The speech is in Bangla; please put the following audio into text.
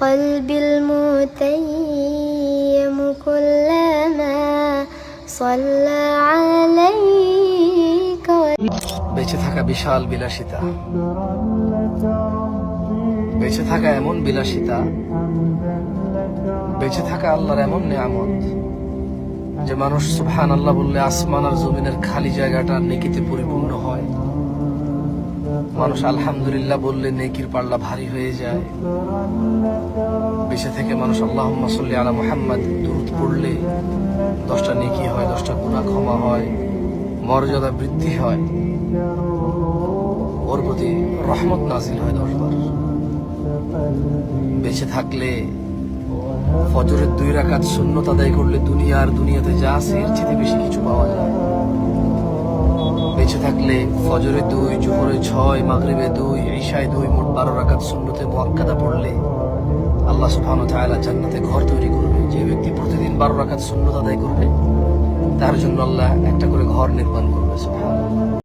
قلبي المتيم كلما صلى عليك বেঁচে থাকা বিশাল বিলাসিতা, বেঁচে থাকা এমন বিলাসিতা, বেঁচে থাকা আল্লাহর এমন নিয়ামত যে মানুষ সুবহানাল্লাহ বললে আসমান আর জমিনের খালি জায়গাটা নেকিতে পরিপূর্ণ হয়। মানুষ আলহামদুলিল্লাহ বললে নেকির পাল্লা ভারী হয়ে যায়। বেঁচে থেকে মানুষ আল্লাহুম্মা সাল্লি আলা মুহাম্মাদ দুরূদ পড়লে 10টা নেকি হয়, 10টা গুনাহ ক্ষমা হয়, মর্যাদা বৃদ্ধি হয়, ওর প্রতি রহমত নাজিল হয় 10 বার। বেঁচে থাকলে ফজরের 2 রাকাত সুন্নত আদায় করলে দুনিয়াতে যা আছে এর চেয়ে বেশি কিছু পাওয়া যায়। বেঁচে থাকলে ফজরে 2, জোহরে 6, মাগরিবে 2, ইশায় 2, মোট 12 রাকাত সুন্নতে মুআক্কাদা পড়লে আল্লাহ সুবহানাহু ওয়া তাআলা জান্নাতে ঘর তৈরি করবে। যে ব্যক্তি প্রতিদিন 12 রাকাত সুন্নত আদায় করবে তার জন্য আল্লাহ একটা করে ঘর নির্মাণ করবে। সুবহানাল্লাহ।